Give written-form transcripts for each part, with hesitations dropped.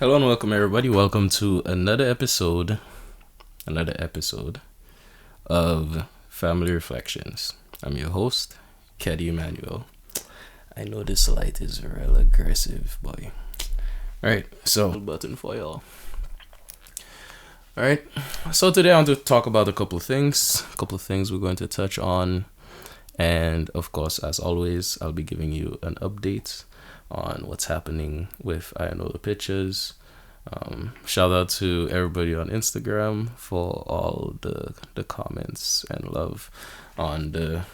Hello and welcome everybody. Welcome to another episode of Family Reflections. I'm your host, Keddy Emmanuel. I know this light is real aggressive, boy. Alright, so button for y'all. Alright, so today I want to talk about a couple of things we're going to touch on. And of course, as always, I'll be giving you an update on what's happening with I Know the Pictures. Shout out to everybody on Instagram for all the comments and love on the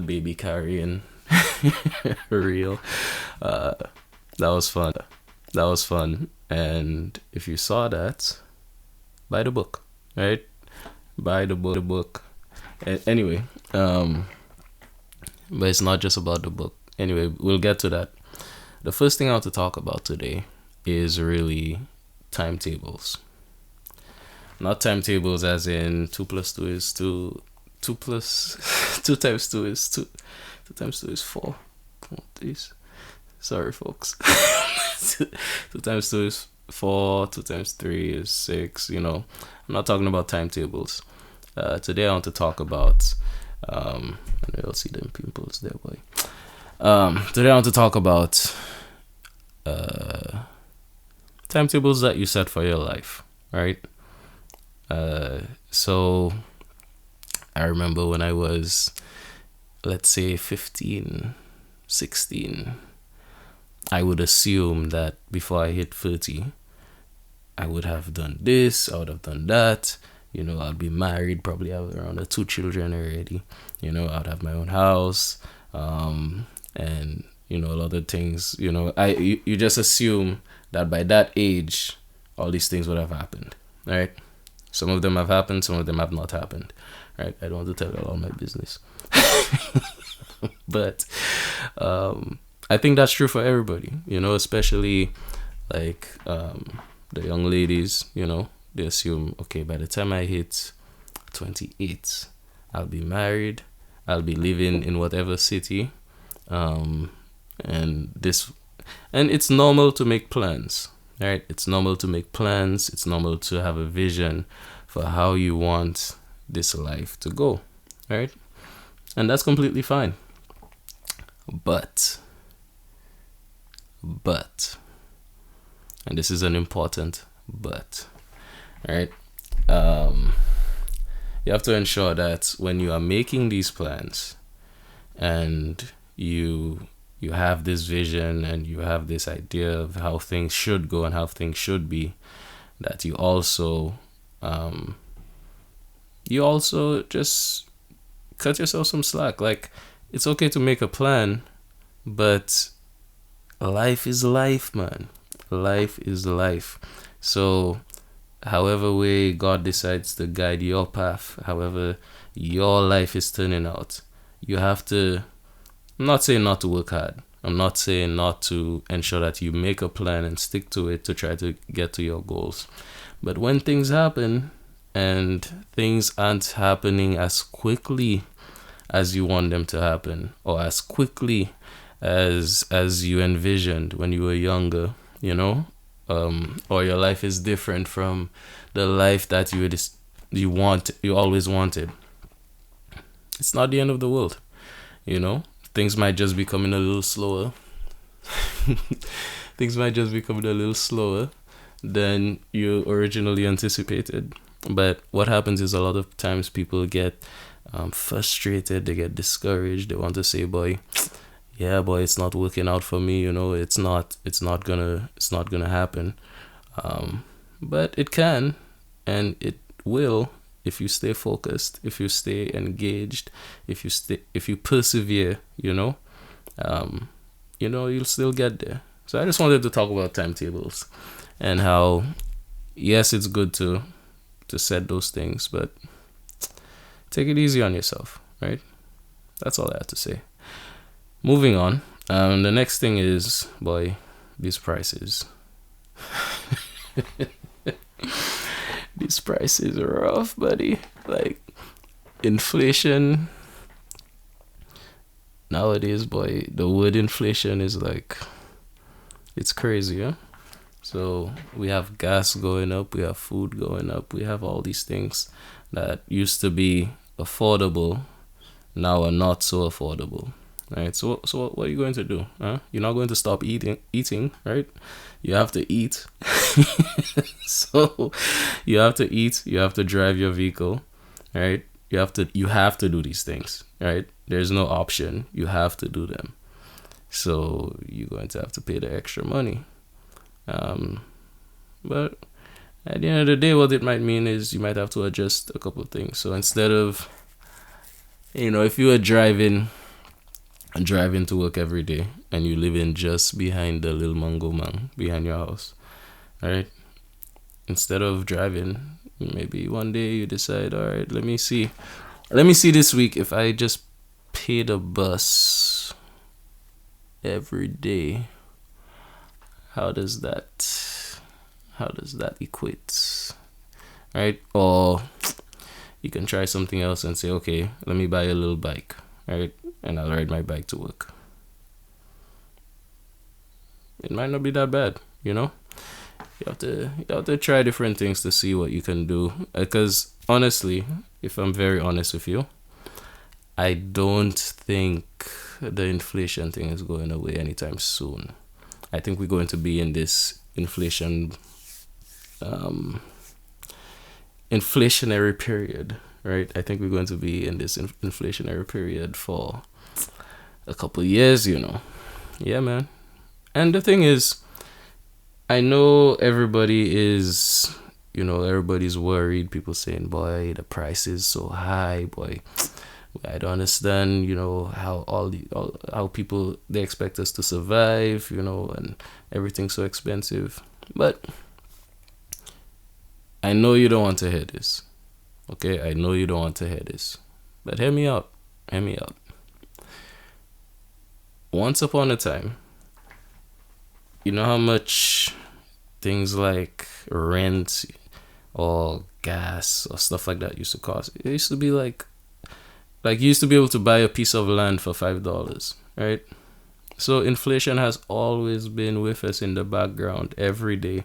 baby carrying reel. That was fun. And if you saw that, buy the book, right? Buy the book. Anyway, but it's not just about the book. Anyway, we'll get to that. The first thing I want to talk about today is really timetables. Not timetables as in 2 plus 2 is 2, 2 plus 2 times 2 is 2, 2 times 2 is 4. Come on, please. Sorry, folks. 2 times 2 is 4, 2 times 3 is 6, I'm not talking about timetables. Today I want to talk about, and you'll see them pimples there, boy. Today I want to talk about timetables that you set for your life, right? So I remember when I was, let's say 15, 16, I would assume that before I hit 30, I would have done this, I would have done that. I'd be married, probably have around 2 children already. I'd have my own house, and a lot of things. You just assume that by that age, all these things would have happened, right? Some of them have happened, some of them have not happened, right? I don't want to tell all my business, but I think that's true for everybody. Especially like the young ladies. They assume, okay, by the time I hit 28, I'll be married, I'll be living in whatever city, and it's normal to make plans, right? It's normal to make plans. It's normal to have a vision for how you want this life to go, right? And that's completely fine. But, and this is an important but, right? You have to ensure that when you are making these plans and you have this vision and you have this idea of how things should go and how things should be, that you also just cut yourself some slack. Like, it's okay to make a plan, but life is life, man. Life is life. So however way God decides to guide your path, however your life is turning out, you have to, I'm not saying not to work hard. I'm not saying not to ensure that you make a plan and stick to it to try to get to your goals. But when things happen and things aren't happening as quickly as you want them to happen, or as quickly as you envisioned when you were younger, or your life is different from the life that you always wanted, it's not the end of the world. Things might just be coming a little slower. Things might just be coming a little slower than you originally anticipated. But what happens is a lot of times people get frustrated, they get discouraged, they want to say, it's not working out for me, it's not gonna happen. But it can, and it will, if you stay focused, if you stay engaged, if you persevere, you'll still get there. So I just wanted to talk about timetables and how, yes, it's good to set those things, but take it easy on yourself, right? That's all I have to say. Moving on. The next thing is, these prices. These prices are rough, buddy. Like, inflation nowadays, the word inflation is like, it's crazy, yeah? So we have gas going up, we have food going up, we have all these things that used to be affordable now are not so affordable. Right? So what are you going to do? Huh? You're not going to stop eating, right? You have to eat. So you have to eat, you have to drive your vehicle, right? You have to do these things, right? There's no option. You have to do them. So you're going to have to pay the extra money. But at the end of the day, what it might mean is you might have to adjust a couple of things. So instead of, if you were driving to work every day and you live in just behind the little mango man behind your house, right? Instead of driving, maybe one day you decide, all right, let me see this week if I just pay the bus every day, how does that equate, right? Or you can try something else and say, okay, let me buy a little bike, right? And I'll ride my bike to work. It might not be that bad, You have to try different things to see what you can do. Because honestly, if I'm very honest with you, I don't think the inflation thing is going away anytime soon. I think we're going to be in this inflationary period, right? I think we're going to be in this inflationary period for a couple of years, Yeah, man. And the thing is, I know everybody's worried. People saying, boy, the price is so high, boy. I don't understand, how how people, they expect us to survive, and everything's so expensive. But I know you don't want to hear this. Okay, I know you don't want to hear this. But hear me out. Hear me out. Once upon a time, you know how much things like rent or gas or stuff like that used to cost? It used to be like you used to be able to buy a piece of land for $5, right? So inflation has always been with us in the background every day,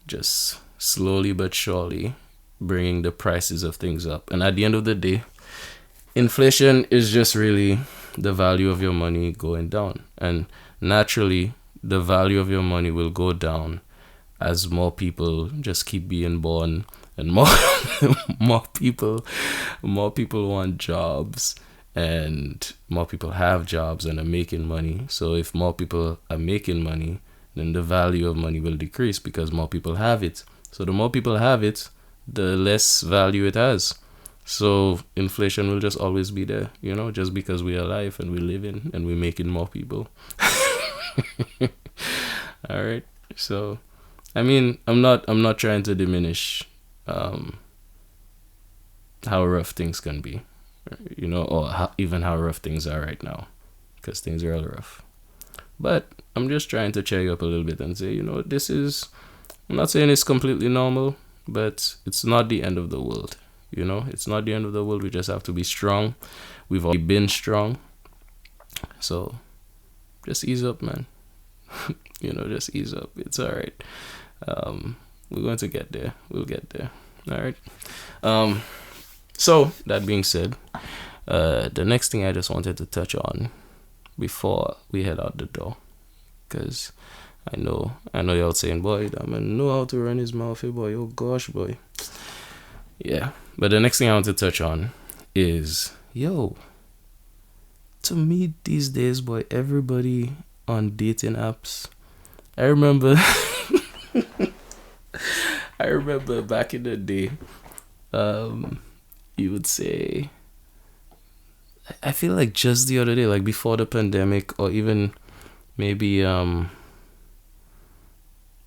just slowly but surely bringing the prices of things up. And at the end of the day, inflation is just really the value of your money going down. And naturally, the value of your money will go down as more people just keep being born and more people want jobs, and more people have jobs and are making money. So if more people are making money, then the value of money will decrease because more people have it. So the more people have it, the less value it has. So inflation will just always be there, just because we're alive and we're living and we're making more people. All right. So, I mean, I'm not trying to diminish how rough things can be, or even how rough things are right now, because things are all rough. But I'm just trying to cheer you up a little bit and say, I'm not saying it's completely normal, but it's not the end of the world. It's not the end of the world. We just have to be strong. We've already been strong. So just ease up, man. Just ease up. It's all right. We're going to get there. We'll get there. All right. So that being said, the next thing I just wanted to touch on before we head out the door, because I know y'all saying, boy, that man know how to run his mouth, boy. Oh gosh, boy. Yeah. But the next thing I want to touch on is, to me these days, boy, everybody on dating apps. I remember back in the day, you would say, I feel like just the other day, like before the pandemic, or even maybe I'm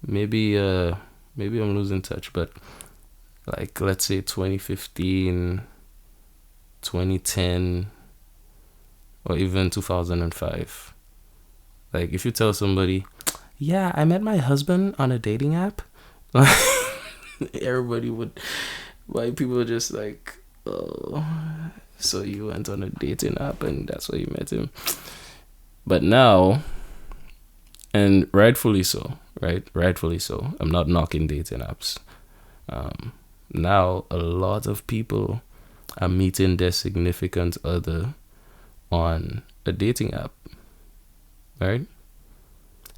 losing touch, but like let's say 2015, 2010, or even 2005. Like if you tell somebody, yeah, I met my husband on a dating app, white people are just like, oh, so you went on a dating app and that's where you met him. But now, and rightfully so, right? Rightfully so. I'm not knocking dating apps. Now, a lot of people are meeting their significant other on a dating app, right?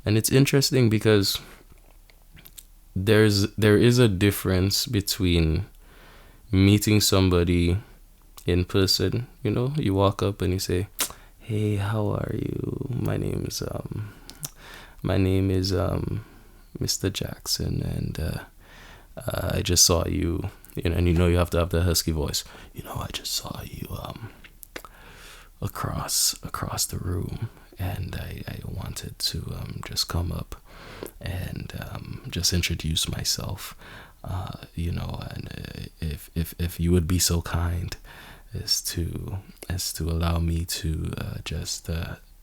And it's interesting because there is a difference between meeting somebody in person. You walk up and you say, "Hey, how are you? My name is Mr. Jackson, and I just saw you." And you have to have the husky voice. I just saw you across the room, and I wanted to just come up and just introduce myself. And if you would be so kind as to allow me to just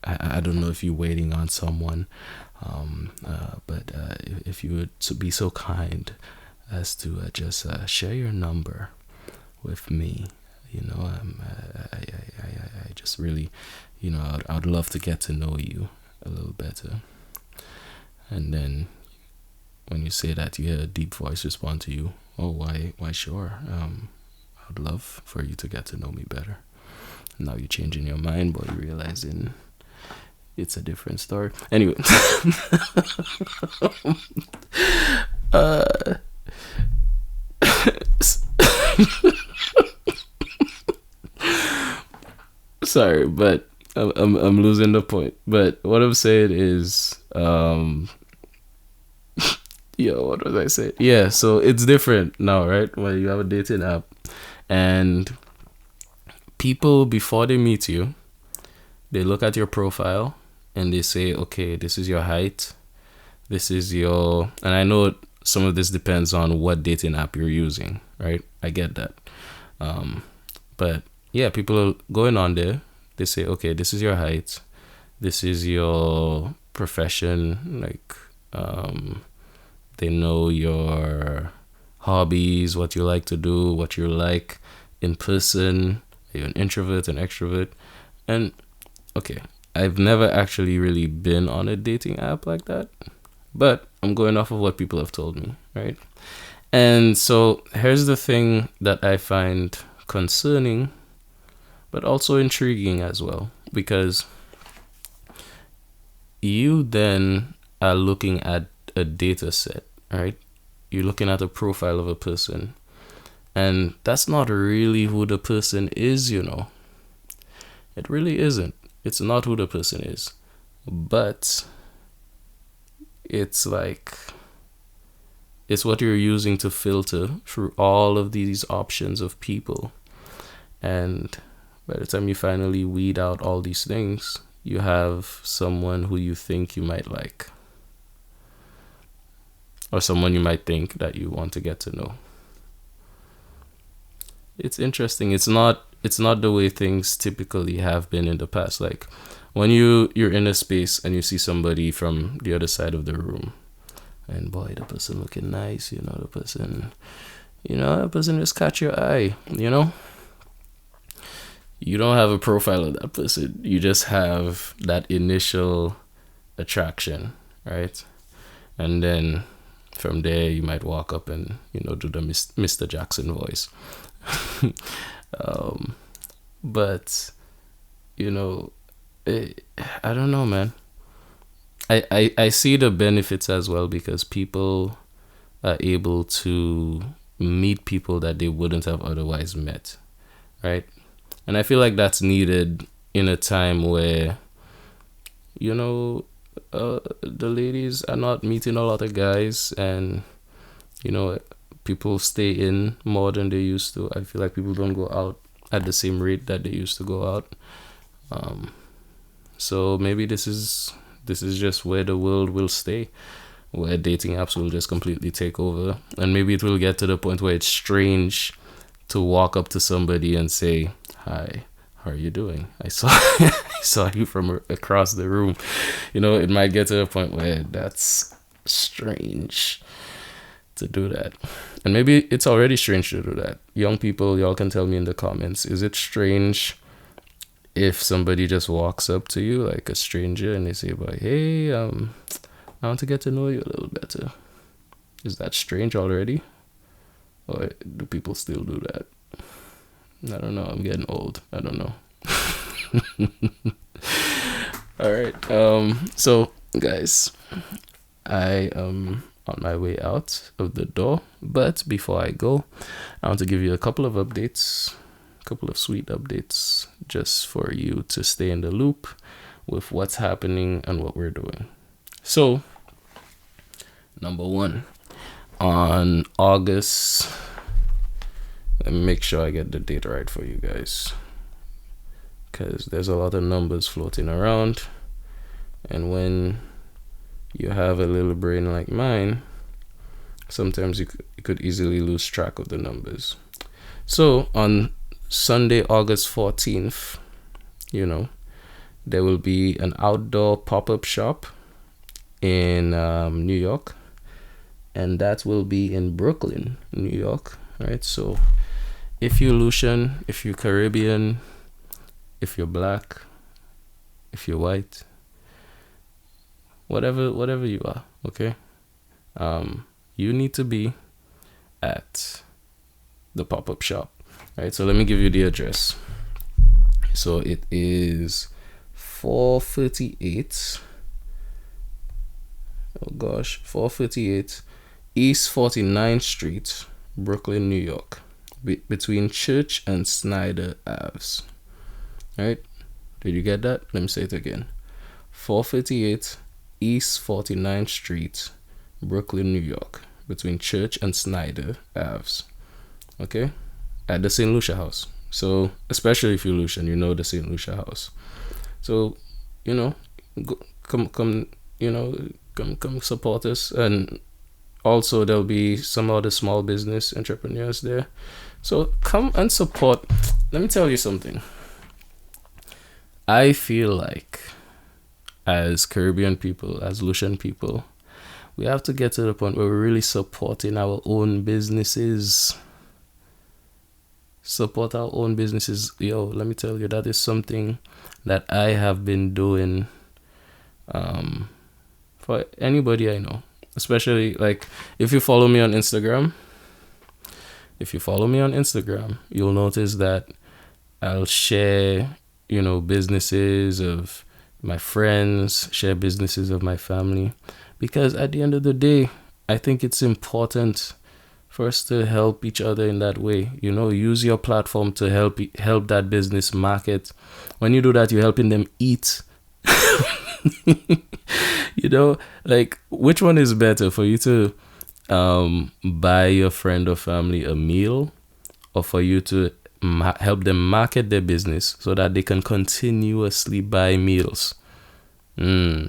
I don't know if you're waiting on someone, but if you would be so kind as to just share your number with me. I just really, I'd love to get to know you a little better. And then when you say that, you hear a deep voice respond to you. "Oh, why sure. I'd love for you to get to know me better." Now you're changing your mind, but you're realizing it's a different story. Anyway. Sorry, but I'm losing the point. But what I'm saying is, what was I saying? Yeah, so it's different now, right? When you have a dating app, and people, before they meet you, they look at your profile and they say, "Okay, this is your height, this is your," and I know some of this depends on what dating app you're using, right? I get that. But yeah, people are going on there. They say, "Okay, this is your height, this is your profession," like they know your hobbies, what you like to do, what you like in person. Are you an introvert, an extrovert? And okay, I've never actually really been on a dating app like that, but I'm going off of what people have told me, right? And so here's the thing that I find concerning, but also intriguing as well, because you then are looking at a data set, right? You're looking at a profile of a person, and that's not really who the person is, It really isn't. It's not who the person is. But it's like, it's what you're using to filter through all of these options of people. And by the time you finally weed out all these things, you have someone who you think you might like, or someone you might think that you want to get to know. It's interesting. It's not the way things typically have been in the past. Like when you're in a space and you see somebody from the other side of the room, and boy, the person looking nice, the person just catch your eye, You don't have a profile of that person. You just have that initial attraction, right? And then from there, you might walk up and, do the Mr. Jackson voice. But, I don't know, man. I see the benefits as well, because people are able to meet people that they wouldn't have otherwise met, right? And I feel like that's needed in a time where, the ladies are not meeting a lot of guys, and, people stay in more than they used to. I feel like people don't go out at the same rate that they used to go out. So maybe this is just where the world will stay, where dating apps will just completely take over. And maybe it will get to the point where it's strange to walk up to somebody and say, "Hi, how are you doing? I saw you from across the room." It might get to a point where that's strange to do that. And maybe it's already strange to do that. Young people, y'all can tell me in the comments, is it strange if somebody just walks up to you like a stranger and they say, "Hey, I want to get to know you a little better. Is that strange already? Or do people still do that? I don't know. I'm getting old. I don't know. All right. So guys, I am on my way out of the door, but before I go, I want to give you a couple of updates, a couple of sweet updates, just for you to stay in the loop with what's happening and what we're doing. So, number one, on August, let me make sure I get the date right for you guys, because there's a lot of numbers floating around, and when you have a little brain like mine, sometimes you could easily lose track of the numbers. So on Sunday, August 14th, there will be an outdoor pop-up shop in New York, and that will be in Brooklyn, New York, right? So if you're Lucian, if you're Caribbean, if you're black, if you're white, whatever you are, okay, you need to be at the pop-up shop, right? So let me give you the address. So it is 438 East 49th Street, Brooklyn, New York, between Church and Snyder Aves. All right, did you get that? Let me say it again. 438 East 49th Street, Brooklyn, New York, between Church and Snyder Aves. Okay, at the St. Lucia House. So especially if you're Lucian, you know the St. Lucia House. So come support us, and also there'll be some other small business entrepreneurs there. So come and support. Let me tell you something. I feel like, as Caribbean people, as Lucian people, we have to get to the point where we're really supporting our own businesses. Support our own businesses. Yo, let me tell you, that is something that I have been doing for anybody I know. Especially, like, if you follow me on Instagram, you'll notice that I'll share, businesses of my friends, share businesses of my family, because at the end of the day, I think it's important for us to help each other in that way. Use your platform to help that business market. When you do that, you're helping them eat. Like, which one is better, for you to buy your friend or family a meal, or for you to help them market their business so that they can continuously buy meals? You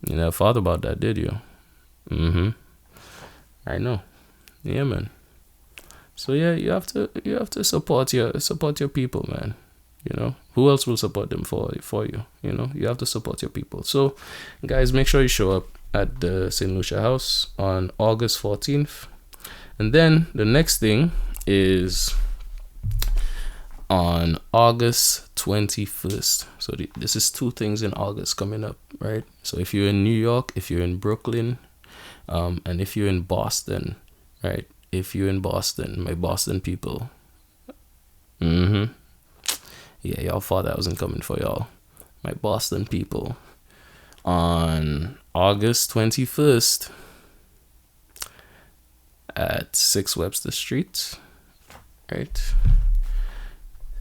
never thought about that, did you? I know. Yeah, man. So yeah, you have to support your people, man. Who else will support them for you? You have to support your people. So guys, make sure you show up at the St. Lucia House on August 14th. And then the next thing is on August 21st. So this is 2 things in August coming up, right? So if you're in New York, if you're in Brooklyn, and if you're in Boston, right? If you're in Boston, my Boston people, yeah, y'all thought I wasn't coming for y'all. My Boston people, on August 21st at 6 Webster Street, right?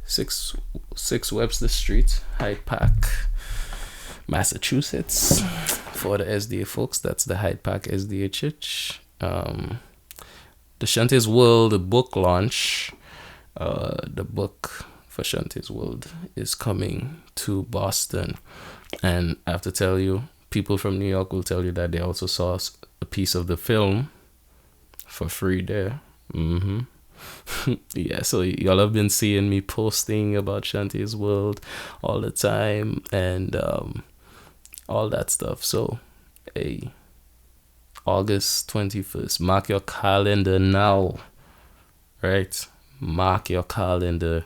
6 Webster Street, Hyde Park, Massachusetts. For the SDA folks, that's the Hyde Park SDA Church. The Shantae's World book launch, the book for Shantae's World is coming to Boston. And I have to tell you, people from New York will tell you that they also saw a piece of the film for free there. Yeah, so y'all have been seeing me posting about Shantae's World all the time, and all that stuff. So, hey, August 21st, mark your calendar now, right? Mark your calendar,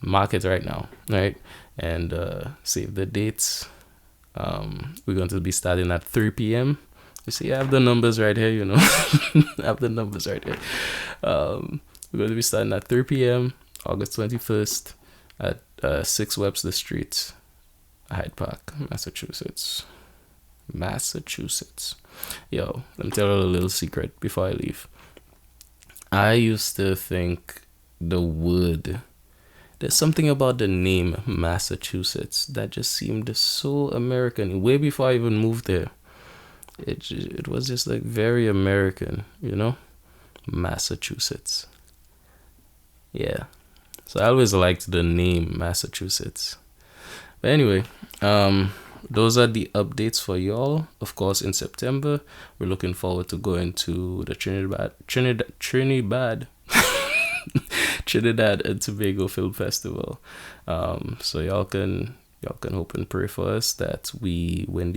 mark it right now, right? And save the dates, We're going to be starting at 3 p.m. You see, I have the numbers right here, you know. I have the numbers right here. We're going to be starting at 3 p.m. August 21st at 6 Webster Street, Hyde Park, Massachusetts. Yo, let me tell you a little secret before I leave. I used to think there's something about the name Massachusetts that just seemed so American. Way before I even moved there, it was just like very American, you know? Massachusetts. Yeah. So I always liked the name Massachusetts. But anyway, those are the updates for y'all. Of course, in September, we're looking forward to going to the Trinidad and Tobago Film Festival. So y'all can hope and pray for us that we win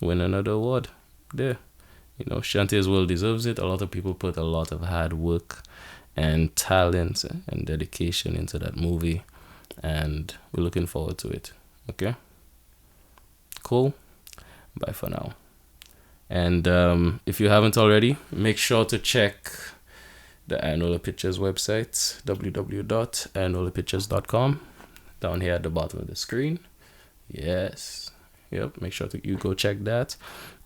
another award. There, you know, Shantae's World deserves it. A lot of people put a lot of hard work and talent and dedication into that movie, and we're looking forward to it. Okay, cool. Bye for now. And if you haven't already, make sure to check the Ayanola Pictures website, www.ayanolapictures.com, down here at the bottom of the screen. Yes. Yep, make sure you go check that.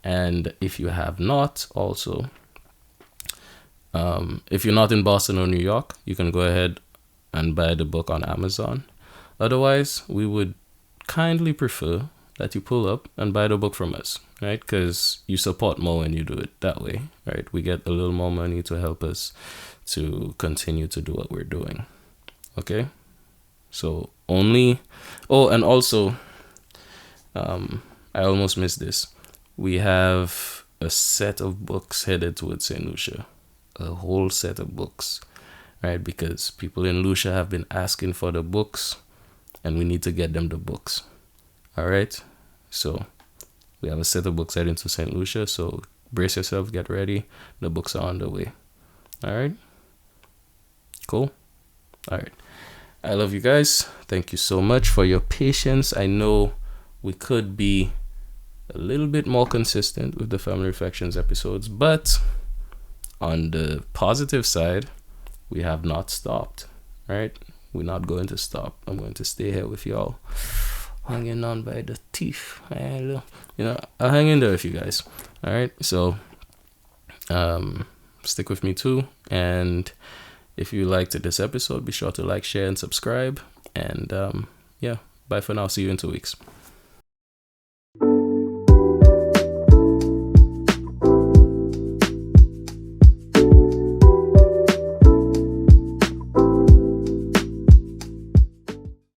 And if you have not, also, if you're not in Boston or New York, you can go ahead and buy the book on Amazon. Otherwise, we would kindly prefer that you pull up and buy the book from us, right? Because you support more when you do it that way, right? We get a little more money to help us to continue to do what we're doing. Okay? So and also, I almost missed this. We have a set of books headed towards St. Lucia. A whole set of books, right? Because people in Lucia have been asking for the books, and we need to get them the books. All right? So we have a set of books heading to St. Lucia, so brace yourself, get ready. The books are on the way. All right? Cool? All right. I love you guys. Thank you so much for your patience. I know we could be a little bit more consistent with the Family Reflections episodes, but on the positive side, we have not stopped, right? We're not going to stop. I'm going to stay here with y'all, hanging on by the teeth. You know, I'll hang in there with you guys. All right, so stick with me too. And if you liked this episode, be sure to like, share, and subscribe. And yeah, bye for now. See you in 2 weeks.